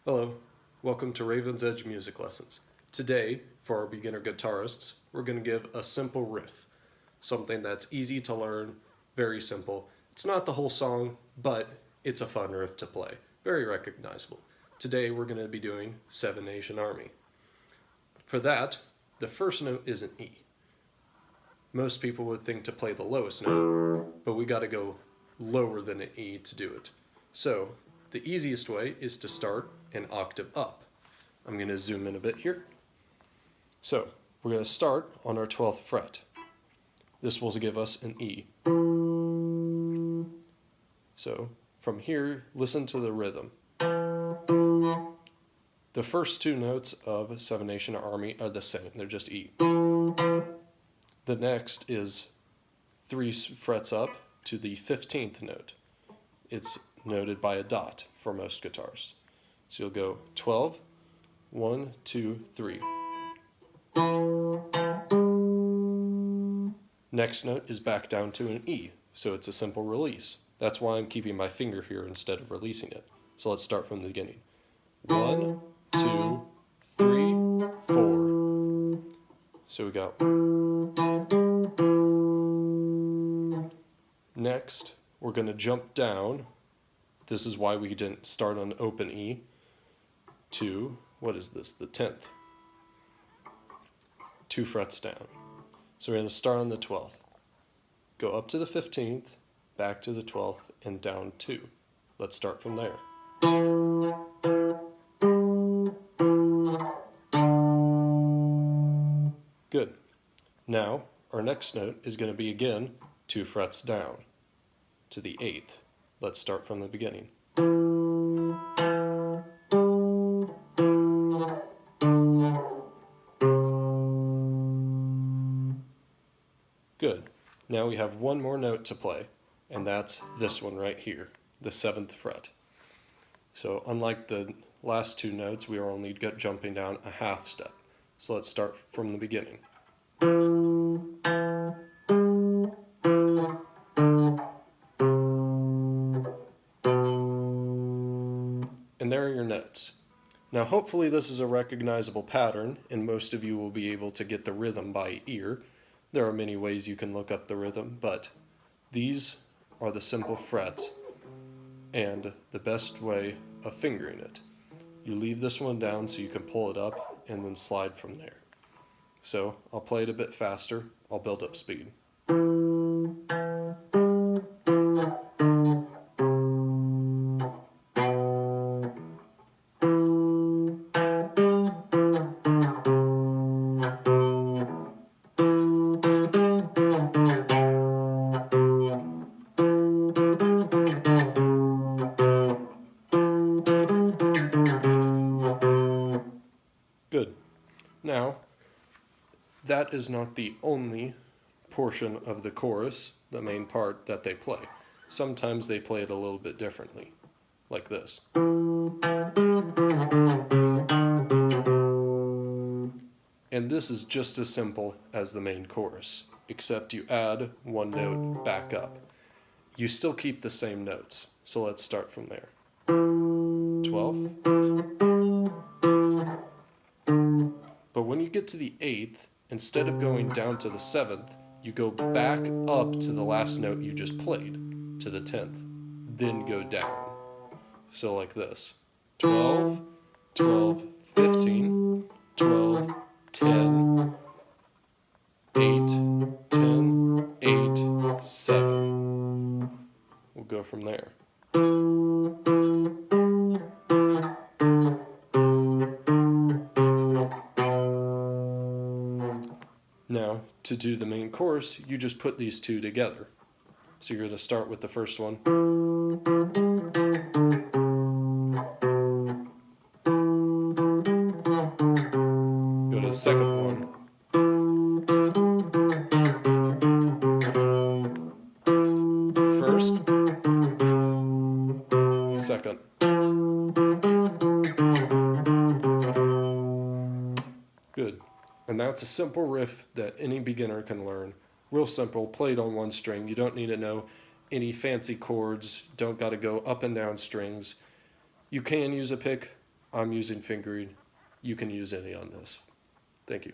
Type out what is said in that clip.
Hello, welcome to Raven's Edge Music Lessons. Today, for our beginner guitarists, we're going to give a simple riff. Something that's easy to learn, very simple. It's not the whole song, but it's a fun riff to play. Very recognizable. Today we're going to be doing Seven Nation Army. For that, the first note is an E. Most people would think to play the lowest note, but we got to go lower than an E to do it. So, the easiest way is to start an octave up. I'm going to zoom in a bit here. So, we're going to start on our 12th fret. This will give us an E. So, from here, listen to the rhythm. The first two notes of Seven Nation Army are the same, they're just E. The next is 3 frets up to the 15th note. It's noted by a dot for most guitars. So you'll go 12, 1, 2, 3. Next note is back down to an E, so it's a simple release. That's why I'm keeping my finger here instead of releasing it. So let's start from the beginning. 1, 2, 3, 4. So we go. Next, we're going to jump down. This is why we didn't start on open E to, what is this, the 10th. 2 frets down. So we're going to start on the 12th. Go up to the 15th, back to the 12th, and down 2. Let's start from there. Good. Now, our next note is going to be again 2 frets down to the 8th. Let's start from the beginning. Good. Now we have one more note to play, and that's this one right here, the 7th fret. So unlike the last 2 notes, we are only jumping down a half step. So let's start from the beginning. And there are your notes. Now hopefully this is a recognizable pattern, and most of you will be able to get the rhythm by ear. There are many ways you can look up the rhythm, but these are the simple frets and the best way of fingering it. You leave this one down so you can pull it up and then slide from there. So I'll play it a bit faster, I'll build up speed. Good. Now, that is not the only portion of the chorus, the main part, that they play. Sometimes they play it a little bit differently, like this. And this is just as simple as the main chorus, except you add one note back up. You still keep the same notes, so let's start from there. 12. But when you get to the 8th, instead of going down to the 7th, you go back up to the last note you just played, to the 10th, then go down. So like this. 12, 12, 15, 12, 10, 8, 10, 8, 7. We'll go from there. Now, to do the main chorus, you just put these two together. So you're going to start with the first one. Go to the second one. First. Second. Good. And that's a simple riff that any beginner can learn. Real simple, played on one string. You don't need to know any fancy chords, don't got to go up and down strings. You can use a pick, I'm using fingering. You can use any on this. Thank you.